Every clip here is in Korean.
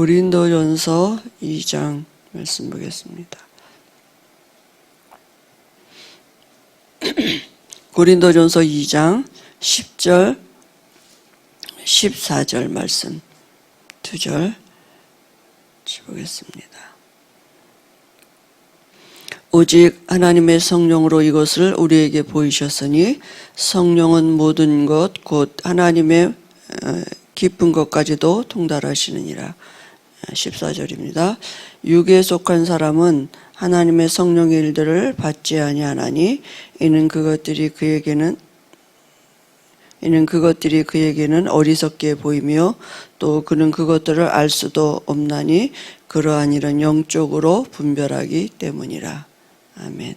고린도전서 2장 말씀 보겠습니다. 고린도전서 2장 10절 14절 말씀 2절 보겠습니다. 오직 하나님의 성령으로 이것을 우리에게 보이셨으니 성령은 모든 것 곧 하나님의 깊은 것까지도 통달하시느니라. 14절입니다. 육에 속한 사람은 하나님의 성령의 일들을 받지 아니하나니 이는 그것들이 그에게는 어리석게 보이며 또 그는 그것들을 알 수도 없나니 그러한 일은 영적으로 분별하기 때문이라. 아멘.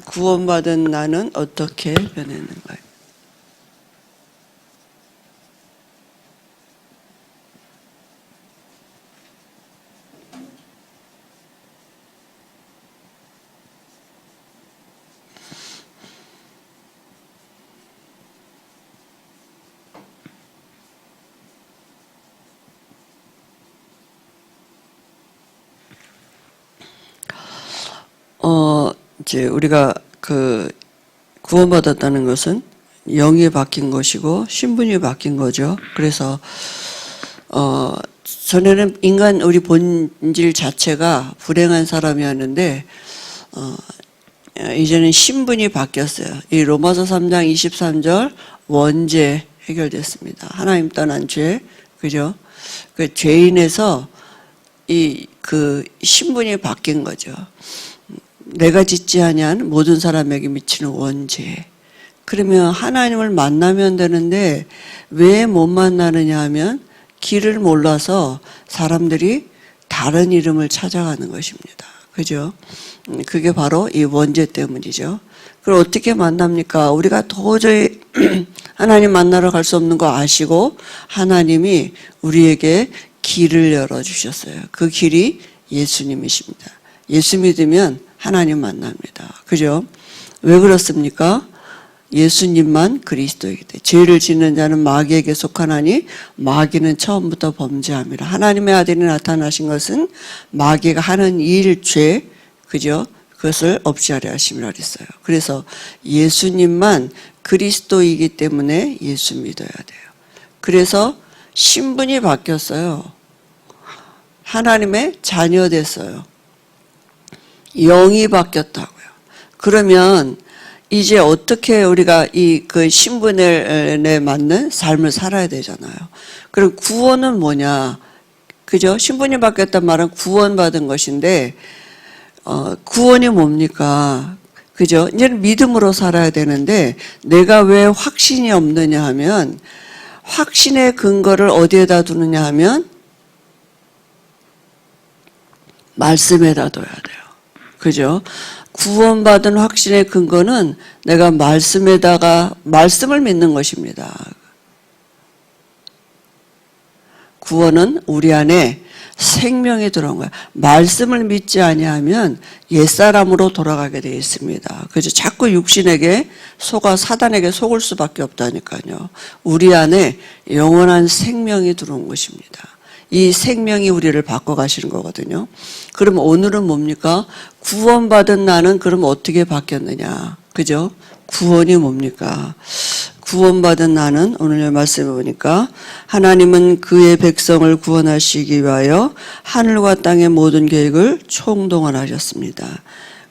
구원받은 나는 어떻게 변했는가요? 이제 우리가 구원받았다는 것은 영이 바뀐 것이고 신분이 바뀐 거죠. 그래서 전에는 우리 본질 자체가 불행한 사람이었는데 이제는 신분이 바뀌었어요. 이 로마서 3장 23절 원죄 해결됐습니다. 하나님 떠난 죄, 그죠? 그 죄인에서 그 신분이 바뀐 거죠. 내가 짓지 아니한 모든 사람에게 미치는 원죄. 그러면 하나님을 만나면 되는데 왜 못 만나느냐 하면 길을 몰라서 사람들이 다른 이름을 찾아가는 것입니다. 그죠? 그게 바로 이 원죄 때문이죠. 그걸 어떻게 만납니까? 우리가 도저히 하나님 만나러 갈 수 없는 거 아시고 하나님이 우리에게 길을 열어주셨어요. 그 길이 예수님이십니다. 예수 믿으면 하나님 만납니다. 그죠? 왜 그렇습니까? 예수님만 그리스도이기 때문에 죄를 짓는 자는 마귀에게 속하나니 마귀는 처음부터 범죄함이라. 하나님의 아들이 나타나신 것은 마귀가 하는 일, 죄, 그죠? 그것을 없이하려 하심이라 그랬어요. 그래서 예수님만 그리스도이기 때문에 예수 믿어야 돼요. 그래서 신분이 바뀌었어요. 하나님의 자녀 됐어요. 영이 바뀌었다고요. 그러면 이제 어떻게 우리가 그 신분에 맞는 삶을 살아야 되잖아요. 그럼 구원은 뭐냐? 그죠? 신분이 바뀌었단 말은 구원받은 것인데, 구원이 뭡니까? 그죠? 이제는 믿음으로 살아야 되는데, 내가 왜 확신이 없느냐 하면, 확신의 근거를 어디에다 두느냐 하면, 말씀에다 둬야 돼요. 그죠? 구원받은 확신의 근거는 내가 말씀을 믿는 것입니다. 구원은 우리 안에 생명이 들어온 거야. 말씀을 믿지 아니하면 옛사람으로 돌아가게 되어 있습니다. 그죠? 자꾸 육신에게 사단에게 속을 수밖에 없다니까요. 우리 안에 영원한 생명이 들어온 것입니다. 이 생명이 우리를 바꿔가시는 거거든요. 그럼 오늘은 뭡니까? 구원받은 나는 그럼 어떻게 바뀌었느냐? 그죠? 구원이 뭡니까? 구원받은 나는 오늘 말씀해 보니까 하나님은 그의 백성을 구원하시기 위하여 하늘과 땅의 모든 계획을 총동원하셨습니다.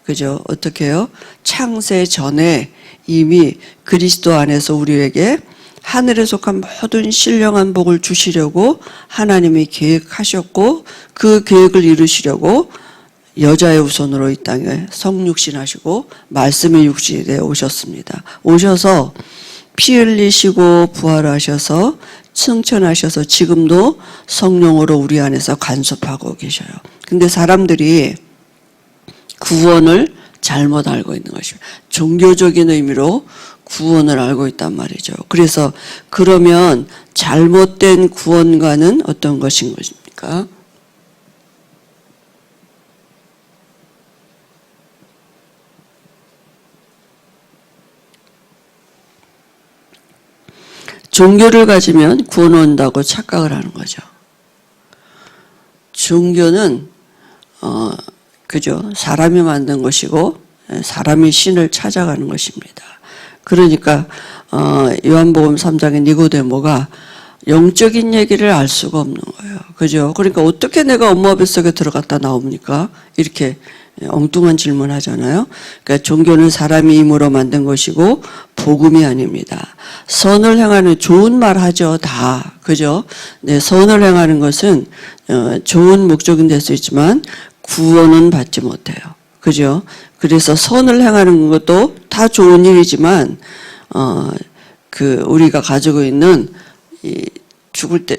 그죠? 어떻게 해요? 창세 전에 이미 그리스도 안에서 우리에게 하늘에 속한 모든 신령한 복을 주시려고 하나님이 계획하셨고 그 계획을 이루시려고 여자의 후손으로 이 땅에 성육신하시고 말씀의 육신이 되어 오셨습니다. 오셔서 피 흘리시고 부활하셔서 승천하셔서 지금도 성령으로 우리 안에서 간섭하고 계셔요. 근데 사람들이 구원을 잘못 알고 있는 것입니다. 종교적인 의미로 구원을 알고 있단 말이죠. 그래서 그러면 잘못된 구원과는 어떤 것인 것입니까? 종교를 가지면 구원 온다고 착각을 하는 거죠. 종교는 그죠? 사람이 만든 것이고 사람이 신을 찾아가는 것입니다. 그러니까 요한복음 3장의 니고데모가 영적인 얘기를 알 수가 없는 거예요. 그죠? 그러니까 어떻게 내가 엄마 뱃속에 들어갔다 나옵니까? 이렇게 엉뚱한 질문 하잖아요. 그러니까 종교는 사람이 힘으로 만든 것이고 복음이 아닙니다. 선을 행하는 좋은 말 하죠. 다. 그죠? 네, 선을 행하는 것은 좋은 목적은 될 수 있지만 구원은 받지 못해요. 그죠? 그래서 선을 행하는 것도 다 좋은 일이지만 우리가 가지고 있는 이 죽을 때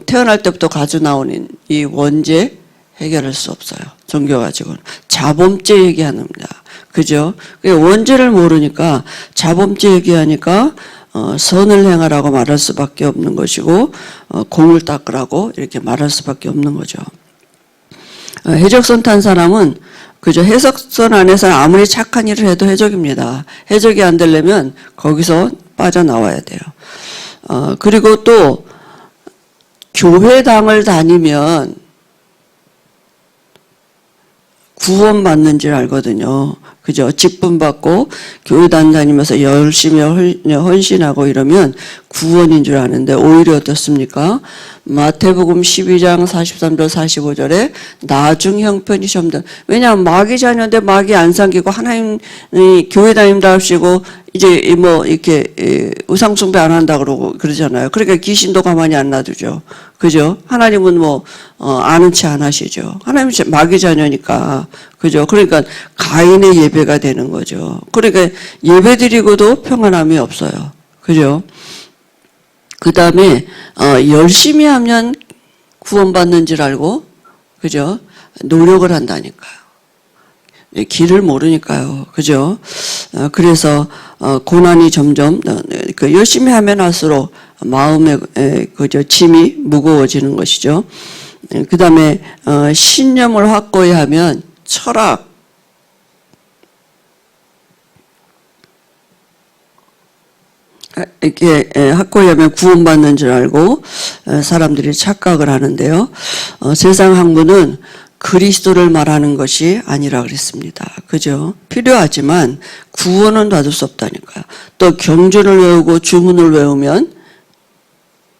태어날 때부터 가져 나오는 이 원죄 해결할 수 없어요. 종교 가지고는 자범죄 얘기합니다. 그죠? 원죄를 모르니까 자범죄 얘기하니까 선을 행하라고 말할 수밖에 없는 것이고 공을 닦으라고 이렇게 말할 수밖에 없는 거죠. 해적선 탄 사람은 그죠? 해적선 안에서는 아무리 착한 일을 해도 해적입니다. 해적이 안 되려면 거기서 빠져나와야 돼요. 그리고 또 교회당을 다니면 구원받는 줄 알거든요. 그죠? 직분 받고 교회당 다니면서 열심히 헌신하고 이러면 구원인 줄 아는데 오히려 어떻습니까? 마태복음 12장 43절 45절에 나중 형편이 시험다. 왜냐하면 마귀 자녀인데 마귀 안 삼기고 하나님이 교회 다닌다 하시고 이제 뭐 이렇게 우상숭배 안 한다 그러고 그러잖아요. 그러니까 귀신도 가만히 안 놔두죠. 그죠? 하나님은 뭐 아는 체 안 하시죠. 하나님은 마귀 자녀니까. 그죠? 그러니까 가인의 예배가 되는 거죠. 그러니까 예배 드리고도 평안함이 없어요. 그죠? 그 다음에 열심히 하면 구원받는 줄 알고 그죠? 노력을 한다니까요. 길을 모르니까요. 그죠? 그래서 고난이 점점 열심히 하면 할수록 마음의 그죠? 짐이 무거워지는 것이죠. 그 다음에 신념을 확고히 하면 철학 이렇게 확고히 하면 구원받는 줄 알고 사람들이 착각을 하는데요. 세상 학문은 그리스도를 말하는 것이 아니라 그랬습니다. 그죠? 필요하지만 구원은 받을 수 없다니까요. 또 경전을 외우고 주문을 외우면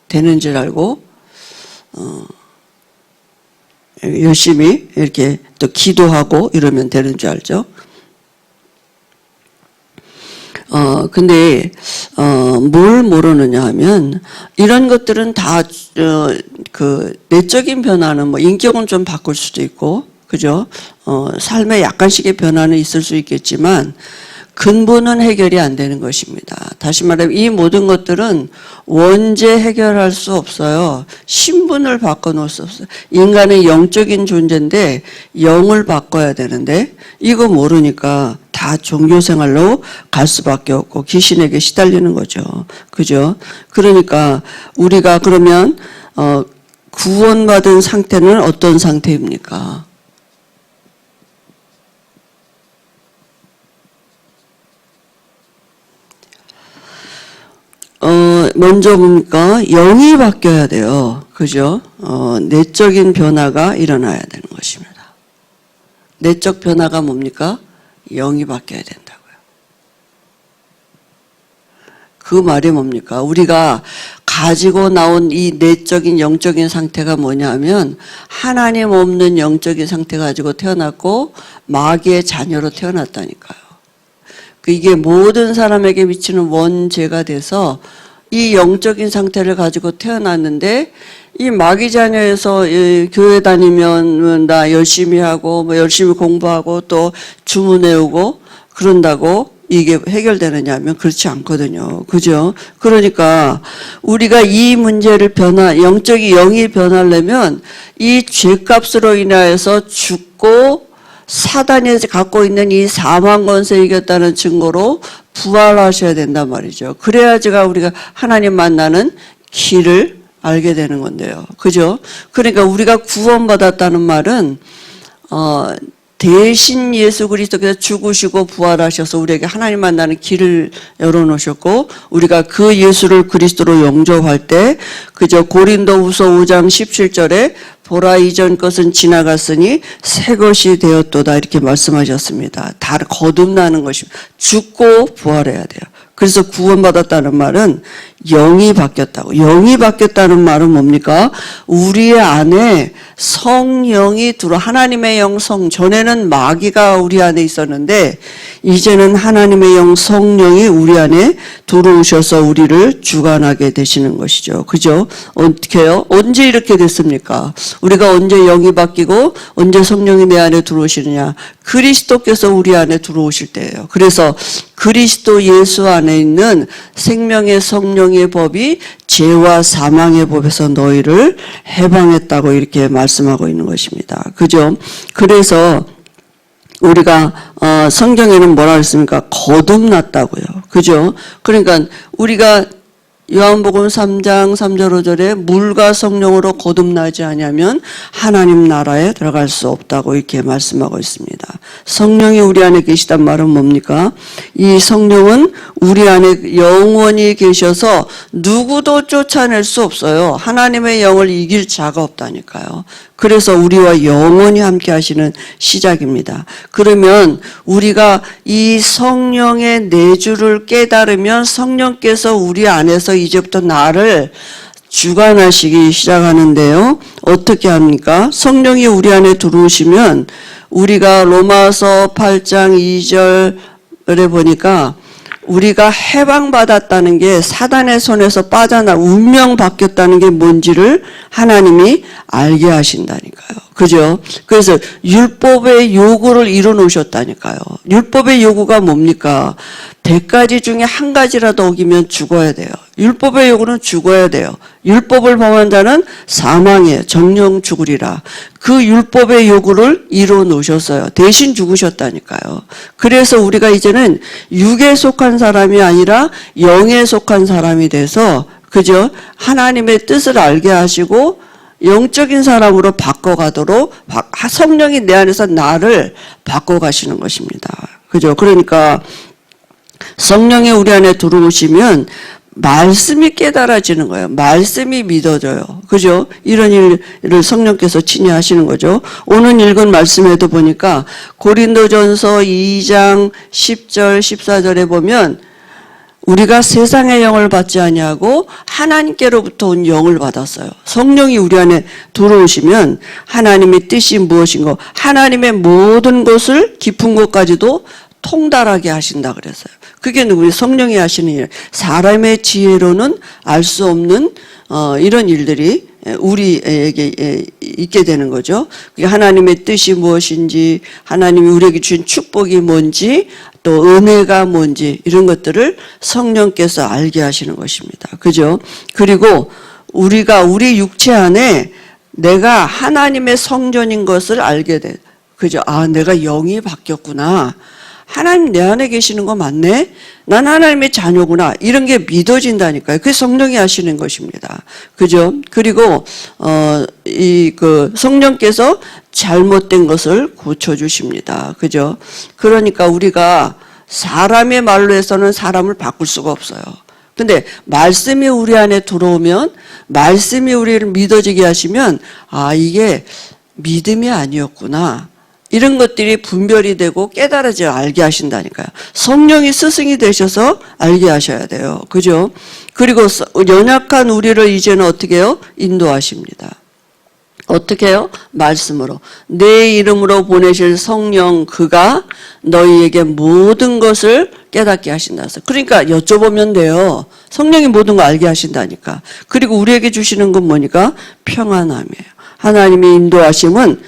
되는 줄 알고 열심히 이렇게 또 기도하고 이러면 되는 줄 알죠. 근데 뭘 모르느냐 하면 이런 것들은 다 내적인 변화는 뭐 인격은 좀 바꿀 수도 있고 그죠? 삶에 약간씩의 변화는 있을 수 있겠지만 근본은 해결이 안 되는 것입니다. 다시 말하면 이 모든 것들은 원죄 해결할 수 없어요. 신분을 바꿔놓을 수 없어요. 인간은 영적인 존재인데 영을 바꿔야 되는데 이거 모르니까 다 종교생활로 갈 수밖에 없고 귀신에게 시달리는 거죠. 그죠? 그러니까 우리가 그러면 구원받은 상태는 어떤 상태입니까? 먼저 뭡니까? 영이 바뀌어야 돼요. 그죠? 내적인 변화가 일어나야 되는 것입니다. 내적 변화가 뭡니까? 영이 바뀌어야 된다고요. 그 말이 뭡니까? 우리가 가지고 나온 이 내적인 영적인 상태가 뭐냐면 하나님 없는 영적인 상태 가지고 태어났고 마귀의 자녀로 태어났다니까요. 이게 모든 사람에게 미치는 원죄가 돼서 이 영적인 상태를 가지고 태어났는데 이 마귀 자녀에서 교회 다니면 나 열심히 하고 뭐 열심히 공부하고 또 주문 외우고 그런다고 이게 해결되느냐 하면 그렇지 않거든요. 그죠? 그러니까 우리가 이 문제를 영적인 영이 변하려면 이 죄값으로 인하여서 죽고 사단이 갖고 있는 이 사망 권세 이겼다는 증거로 부활하셔야 된단 말이죠. 그래야지가 우리가 하나님 만나는 길을 알게 되는 건데요. 그죠? 그러니까 우리가 구원받았다는 말은 대신 예수 그리스도께서 죽으시고 부활하셔서 우리에게 하나님 만나는 길을 열어놓으셨고, 우리가 그 예수를 그리스도로 영접할 때 그저 고린도후서 5장 17절에 보라 이전 것은 지나갔으니 새 것이 되었도다 이렇게 말씀하셨습니다. 다 거듭나는 것입니다. 죽고 부활해야 돼요. 그래서 구원받았다는 말은 영이 바뀌었다고. 영이 바뀌었다는 말은 뭡니까? 우리 안에 성령이 하나님의 영 전에는 마귀가 우리 안에 있었는데 이제는 하나님의 영 성령이 우리 안에 들어오셔서 우리를 주관하게 되시는 것이죠. 그죠? 어떻게요? 언제 이렇게 됐습니까? 우리가 언제 영이 바뀌고 언제 성령이 내 안에 들어오시느냐? 그리스도께서 우리 안에 들어오실 때예요. 그래서 그리스도 예수 안에 있는 생명의 성령의 법이 죄와 사망의 법에서 너희를 해방했다고 이렇게 말씀하고 있는 것입니다. 그죠? 그래서 우리가 성경에는 뭐라 했습니까? 거듭났다고요. 그죠? 그러니까 우리가 요한복음 3장 3절 5절에 물과 성령으로 거듭나지 아니하면 하나님 나라에 들어갈 수 없다고 이렇게 말씀하고 있습니다. 성령이 우리 안에 계시단 말은 뭡니까? 이 성령은 우리 안에 영원히 계셔서 누구도 쫓아낼 수 없어요. 하나님의 영을 이길 자가 없다니까요. 그래서 우리와 영원히 함께 하시는 시작입니다. 그러면 우리가 이 성령의 내주를 깨달으면 성령께서 우리 안에서 이제부터 나를 주관하시기 시작하는데요. 어떻게 합니까? 성령이 우리 안에 들어오시면 우리가 로마서 8장 2절에 보니까 우리가 해방받았다는 게 사단의 손에서 운명 바뀌었다는 게 뭔지를 하나님이 알게 하신다니까요. 그죠? 그래서 율법의 요구를 이뤄놓으셨다니까요. 율법의 요구가 뭡니까? 100가지 중에 한 가지라도 어기면 죽어야 돼요. 율법의 요구는 죽어야 돼요. 율법을 범한 자는 사망이에요. 정령 죽으리라. 그 율법의 요구를 이뤄놓으셨어요. 대신 죽으셨다니까요. 그래서 우리가 이제는 육에 속한 사람이 아니라 영에 속한 사람이 돼서 그죠? 하나님의 뜻을 알게 하시고 영적인 사람으로 바꿔가도록 성령이 내 안에서 나를 바꿔가시는 것입니다. 그죠? 그러니까 성령이 우리 안에 들어오시면 말씀이 깨달아지는 거예요. 말씀이 믿어져요. 그죠? 이런 일을 성령께서 친히 하시는 거죠. 오늘 읽은 말씀에도 보니까 고린도전서 2장 10절 14절에 보면 우리가 세상의 영을 받지 아니하고 하나님께로부터 온 영을 받았어요. 성령이 우리 안에 들어오시면 하나님의 뜻이 무엇인가, 하나님의 모든 것을 깊은 것까지도 통달하게 하신다 그랬어요. 그게 누구예요? 성령이 하시는 일. 사람의 지혜로는 알 수 없는 이런 일들이 우리에게 있게 되는 거죠. 하나님의 뜻이 무엇인지, 하나님이 우리에게 주신 축복이 뭔지, 또 은혜가 뭔지 이런 것들을 성령께서 알게 하시는 것입니다. 그죠? 그리고 우리가 우리 육체 안에 내가 하나님의 성전인 것을 알게 돼. 그죠? 아, 내가 영이 바뀌었구나. 하나님 내 안에 계시는 거 맞네? 난 하나님의 자녀구나. 이런 게 믿어진다니까요. 그게 성령이 하시는 것입니다. 그죠? 그리고, 성령께서 잘못된 것을 고쳐주십니다. 그죠? 그러니까 우리가 사람의 말로 해서는 사람을 바꿀 수가 없어요. 근데 말씀이 우리 안에 들어오면, 말씀이 우리를 믿어지게 하시면, 아, 이게 믿음이 아니었구나. 이런 것들이 분별이 되고 깨달아져 알게 하신다니까요. 성령이 스승이 되셔서 알게 하셔야 돼요. 그죠? 그리고 연약한 우리를 이제는 어떻게 해요? 인도하십니다. 어떻게 해요? 말씀으로. 내 이름으로 보내실 성령 그가 너희에게 모든 것을 깨닫게 하신다. 그러니까 여쭤보면 돼요. 성령이 모든 걸 알게 하신다니까. 그리고 우리에게 주시는 건 뭐니까? 평안함이에요. 하나님의 인도하심은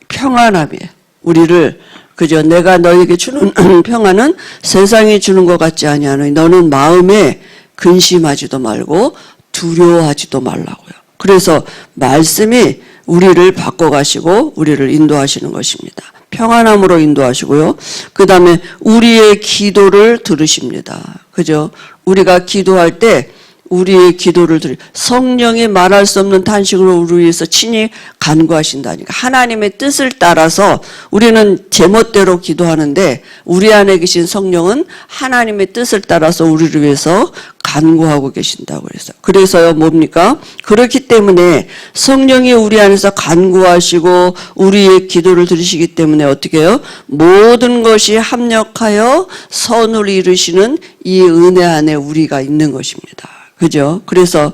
평안함이에요. 우리를 그죠? 내가 너에게 주는 평안은 세상이 주는 것 같지 아니하노니 너는 마음에 근심하지도 말고 두려워하지도 말라고요. 그래서 말씀이 우리를 바꿔가시고 우리를 인도하시는 것입니다. 평안함으로 인도하시고요. 그 다음에 우리의 기도를 들으십니다. 그죠? 우리가 기도할 때 우리의 기도를 성령이 말할 수 없는 탄식으로 우리 위해서 친히 간구하신다니까. 하나님의 뜻을 따라서 우리는 제멋대로 기도하는데 우리 안에 계신 성령은 하나님의 뜻을 따라서 우리를 위해서 간구하고 계신다고 그랬어요. 그래서요, 뭡니까? 그렇기 때문에 성령이 우리 안에서 간구하시고 우리의 기도를 들으시기 때문에 어떻게 해요? 모든 것이 합력하여 선을 이루시는 이 은혜 안에 우리가 있는 것입니다. 그죠? 그래서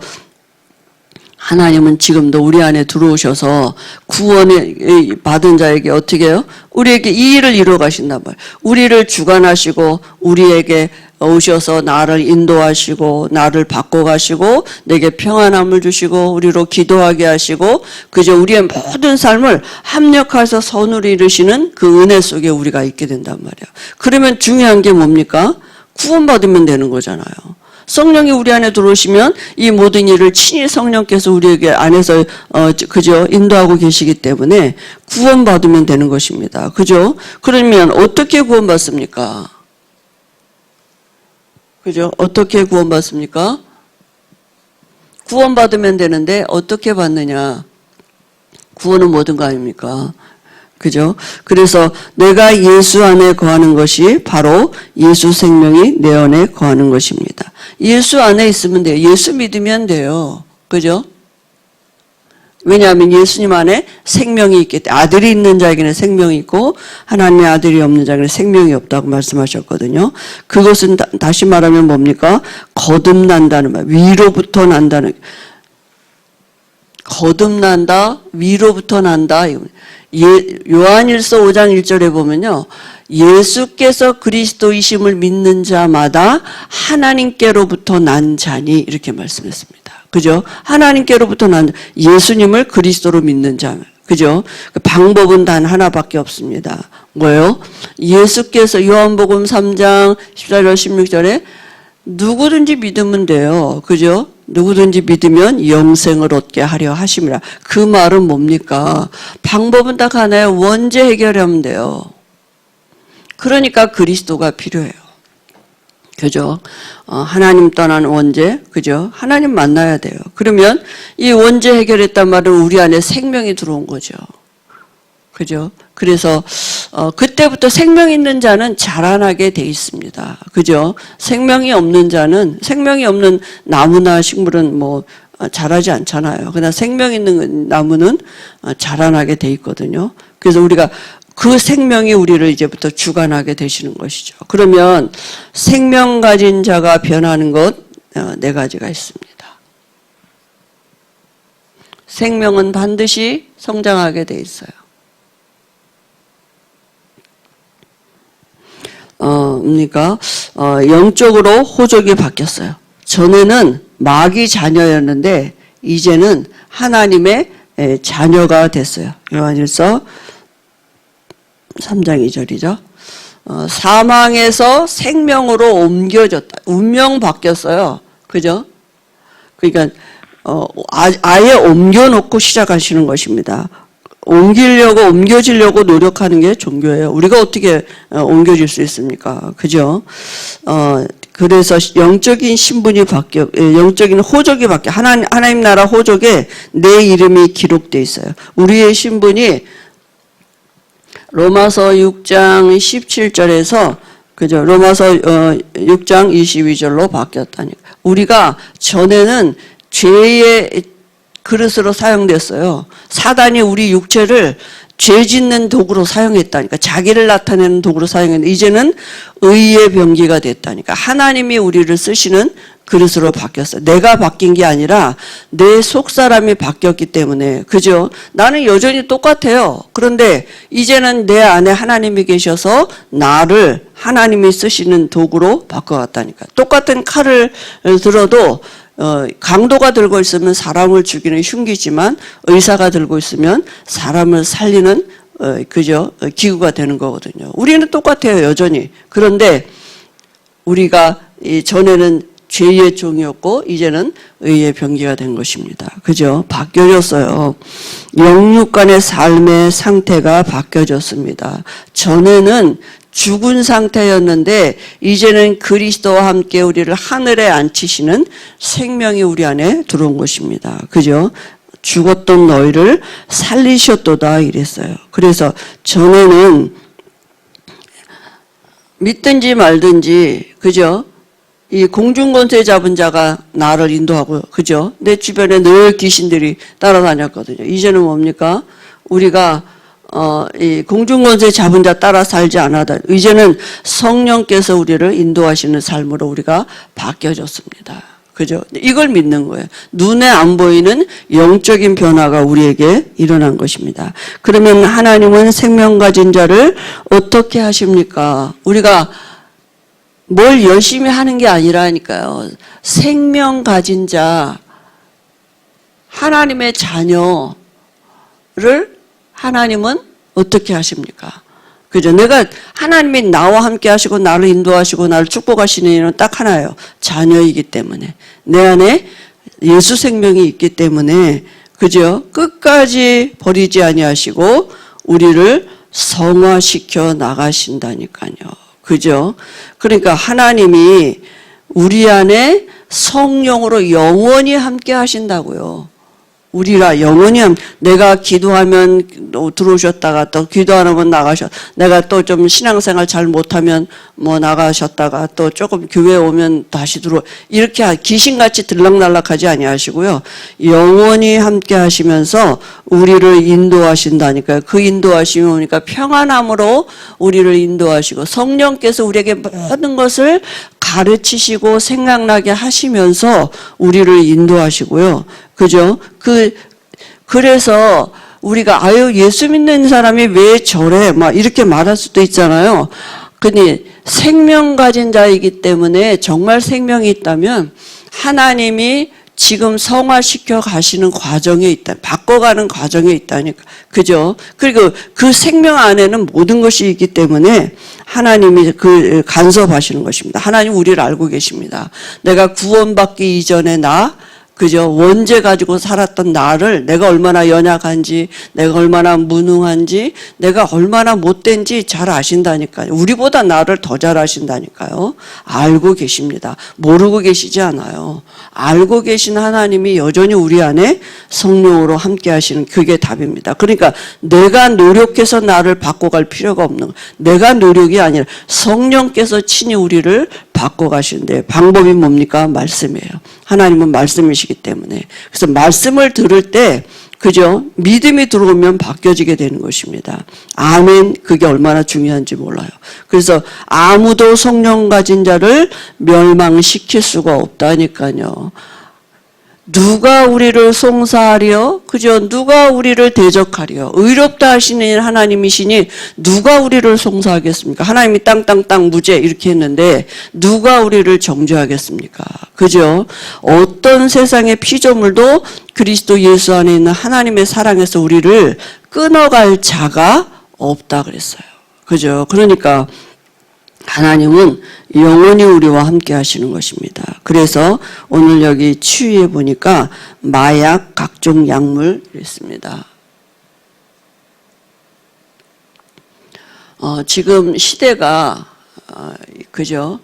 하나님은 지금도 우리 안에 들어오셔서 구원을 받은 자에게 어떻게 해요? 우리에게 이 일을 이루어 가신단 말이에요. 우리를 주관하시고 우리에게 오셔서 나를 인도하시고 나를 바꿔가시고 내게 평안함을 주시고 우리로 기도하게 하시고 그저 우리의 모든 삶을 합력해서 선으로 이루시는 그 은혜 속에 우리가 있게 된단 말이에요. 그러면 중요한 게 뭡니까? 구원받으면 되는 거잖아요. 성령이 우리 안에 들어오시면 이 모든 일을 친히 성령께서 우리에게 안에서 그죠? 인도하고 계시기 때문에 구원받으면 되는 것입니다. 그죠? 그러면 어떻게 구원받습니까? 그죠? 어떻게 구원받습니까? 구원받으면 되는데 어떻게 받느냐? 구원은 모든 거 아닙니까? 그죠? 그래서 내가 예수 안에 거하는 것이 바로 예수 생명이 내 안에 거하는 것입니다. 예수 안에 있으면 돼요. 예수 믿으면 돼요. 그죠? 왜냐하면 예수님 안에 생명이 있기 때문에 아들이 있는 자에게는 생명이 있고 하나님의 아들이 없는 자에게는 생명이 없다고 말씀하셨거든요. 그것은 다시 말하면 뭡니까? 거듭난다는 말, 위로부터 난다는, 거듭난다, 위로부터 난다. 요한일서 5장 1절에 보면요. 예수께서 그리스도이심을 믿는 자마다 하나님께로부터 난 자니 이렇게 말씀했습니다. 그죠? 하나님께로부터 난 예수님을 그리스도로 믿는 자. 그죠? 그 방법은 단 하나밖에 없습니다. 뭐예요? 예수께서 요한복음 3장 14절 16절에 누구든지 믿으면 돼요. 그죠? 누구든지 믿으면 영생을 얻게 하려 하심이라. 그 말은 뭡니까? 방법은 딱 하나예요. 원죄 해결하면 돼요. 그러니까 그리스도가 필요해요. 그죠? 하나님 떠난 원죄, 그죠? 하나님 만나야 돼요. 그러면 이 원죄 해결했단 말은 우리 안에 생명이 들어온 거죠. 그죠? 그래서 그때부터 생명 있는 자는 자라나게 돼 있습니다. 그죠? 생명이 없는 자는, 생명이 없는 나무나 식물은 뭐 자라지 않잖아요. 그러나 생명 있는 나무는 자라나게 돼 있거든요. 그래서 우리가 그 생명이 우리를 이제부터 주관하게 되시는 것이죠. 그러면 생명 가진 자가 변하는 것 네 가지가 있습니다. 생명은 반드시 성장하게 돼 있어요. 그러니까 영적으로 호적이 바뀌었어요. 전에는 마귀 자녀였는데 이제는 하나님의 자녀가 됐어요. 요한일서 3장 2절이죠. 사망에서 생명으로 옮겨졌다. 운명 바뀌었어요. 그죠? 그러니까 아예 옮겨놓고 시작하시는 것입니다. 옮겨지려고 노력하는 게 종교예요. 우리가 어떻게 옮겨질 수 있습니까? 그죠? 그래서 영적인 신분이 영적인 호적이 바뀌어. 하나님 나라 호적에 내 이름이 기록되어 있어요. 우리의 신분이 로마서 6장 17절에서 그죠? 로마서 6장 22절로 바뀌었다니까. 우리가 전에는 죄의 그릇으로 사용됐어요. 사단이 우리 육체를 죄 짓는 도구로 사용했다니까. 자기를 나타내는 도구로 사용했는데 이제는 의의 병기가 됐다니까. 하나님이 우리를 쓰시는 그릇으로 바뀌었어요. 내가 바뀐 게 아니라 내 속사람이 바뀌었기 때문에. 그죠? 나는 여전히 똑같아요. 그런데 이제는 내 안에 하나님이 계셔서 나를 하나님이 쓰시는 도구로 바꿔왔다니까. 똑같은 칼을 들어도 강도가 들고 있으면 사람을 죽이는 흉기지만 의사가 들고 있으면 사람을 살리는 그죠? 기구가 되는 거거든요. 우리는 똑같아요, 여전히. 그런데 우리가 전에는 죄의 종이었고 이제는 의의 병기가 된 것입니다. 그죠? 바뀌어졌어요. 영육 간의 삶의 상태가 바뀌어졌습니다. 전에는 죽은 상태였는데 이제는 그리스도와 함께 우리를 하늘에 앉히시는 생명이 우리 안에 들어온 것입니다. 그죠? 죽었던 너희를 살리셨도다 이랬어요. 그래서 전에는 믿든지 말든지, 그죠? 이 공중권세 잡은 자가 나를 인도하고, 그죠? 내 주변에 늘 귀신들이 따라다녔거든요. 이제는 뭡니까? 우리가 이 공중권세 잡은 자 따라 살지 않아도 이제는 성령께서 우리를 인도하시는 삶으로 우리가 바뀌어졌습니다. 그죠? 이걸 믿는 거예요. 눈에 안 보이는 영적인 변화가 우리에게 일어난 것입니다. 그러면 하나님은 생명 가진 자를 어떻게 하십니까? 우리가 뭘 열심히 하는 게 아니라니까요. 생명 가진 자, 하나님의 자녀를 하나님은 어떻게 하십니까? 그죠? 내가 하나님이 나와 함께 하시고 나를 인도하시고 나를 축복하시는 일은 딱 하나예요. 자녀이기 때문에. 내 안에 예수 생명이 있기 때문에, 그죠? 끝까지 버리지 아니하시고 우리를 성화시켜 나가신다니까요. 그죠? 그러니까 하나님이 우리 안에 성령으로 영원히 함께 하신다고요. 우리라 영원히 내가 기도하면 들어오셨다가 또 기도 안 하면 나가셨. 내가 또 좀 신앙생활 잘 못하면 뭐 나가셨다가 또 조금 교회 오면 다시 들어. 이렇게 귀신같이 들락날락하지 아니하시고요. 영원히 함께 하시면서 우리를 인도하신다니까요. 그 인도하심이 오니까 평안함으로 우리를 인도하시고 성령께서 우리에게 모든 것을 가르치시고 생각나게 하시면서 우리를 인도하시고요. 그죠? 그래서 우리가 아유 예수 믿는 사람이 왜 저래 막 이렇게 말할 수도 있잖아요. 근데 생명 가진 자이기 때문에 정말 생명이 있다면 하나님이 지금 성화시켜 가시는 과정에 있다. 바꿔가는 과정에 있다니까. 그죠? 그리고 그 생명 안에는 모든 것이 있기 때문에 하나님이 그 간섭하시는 것입니다. 하나님 우리를 알고 계십니다. 내가 구원받기 이전에 그죠? 원죄 가지고 살았던 나를 내가 얼마나 연약한지, 내가 얼마나 무능한지, 내가 얼마나 못된지 잘 아신다니까요. 우리보다 나를 더 잘 아신다니까요. 알고 계십니다. 모르고 계시지 않아요. 알고 계신 하나님이 여전히 우리 안에 성령으로 함께 하시는 그게 답입니다. 그러니까 내가 노력해서 나를 바꿔갈 필요가 없는 거예요. 내가 노력이 아니라 성령께서 친히 우리를 바꿔가시는데 방법이 뭡니까? 말씀이에요. 하나님은 말씀이시기 때문에. 그래서 말씀을 들을 때 그죠? 믿음이 들어오면 바뀌어지게 되는 것입니다. 아멘. 그게 얼마나 중요한지 몰라요. 그래서 아무도 성령 가진 자를 멸망시킬 수가 없다니까요. 누가 우리를 송사하려? 그죠? 누가 우리를 대적하려? 의롭다 하시는 하나님이시니 누가 우리를 송사하겠습니까? 하나님이 땅땅땅 무죄 이렇게 했는데 누가 우리를 정죄하겠습니까? 그죠? 어떤 세상의 피조물도 그리스도 예수 안에 있는 하나님의 사랑에서 우리를 끊어갈 자가 없다 그랬어요. 그죠? 그러니까 하나님은 영원히 우리와 함께 하시는 것입니다. 그래서 오늘 여기 추위에 보니까 마약, 각종 약물 있습니다. 지금 시대가 그죠?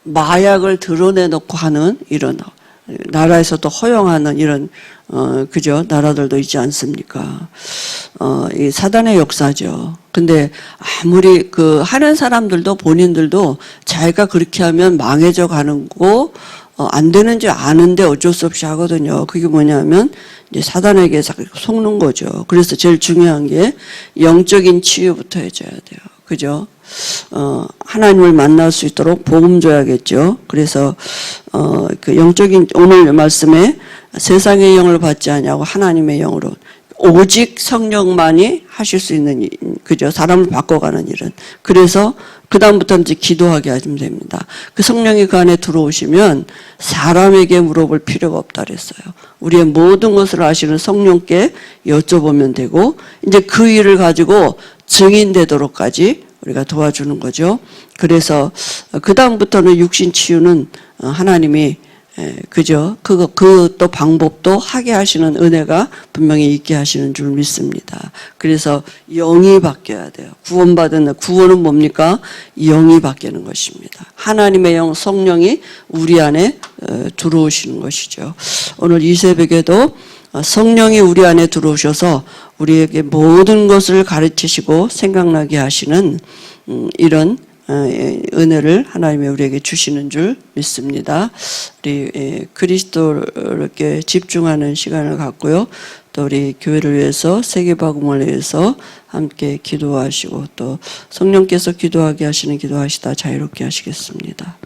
마약을 드러내놓고 하는 이런 나라에서도 허용하는 이런 그죠? 나라들도 있지 않습니까? 이 사단의 역사죠. 근데 아무리 하는 사람들도 본인들도 자기가 그렇게 하면 망해져 가는 거 안 되는 줄 아는데 어쩔 수 없이 하거든요. 그게 뭐냐면 이제 사단에게 속는 거죠. 그래서 제일 중요한 게 영적인 치유부터 해줘야 돼요. 그죠? 하나님을 만날 수 있도록 복음 줘야겠죠. 그래서 그 영적인 오늘 말씀에 세상의 영을 받지 아니하고 하나님의 영으로 오직 성령만이 하실 수 있는 그죠? 사람을 바꿔가는 일은. 그래서 그 다음부터는 이제 기도하게 하시면 됩니다. 그 성령이 그 안에 들어오시면 사람에게 물어볼 필요가 없다 그랬어요. 우리의 모든 것을 아시는 성령께 여쭤보면 되고 이제 그 일을 가지고 증인되도록까지 우리가 도와주는 거죠. 그래서 그 다음부터는 육신 치유는 하나님이 그죠? 그 또 방법도 하게 하시는 은혜가 분명히 있게 하시는 줄 믿습니다. 그래서 영이 바뀌어야 돼요. 구원은 뭡니까? 영이 바뀌는 것입니다. 하나님의 영, 성령이 우리 안에 들어오시는 것이죠. 오늘 이 새벽에도 성령이 우리 안에 들어오셔서 우리에게 모든 것을 가르치시고 생각나게 하시는 이런 은혜를 하나님이 우리에게 주시는 줄 믿습니다. 우리 그리스도께 집중하는 시간을 갖고요. 또 우리 교회를 위해서 세계복음을 위해서 함께 기도하시고 또 성령께서 기도하게 하시는 기도하시다 자유롭게 하시겠습니다.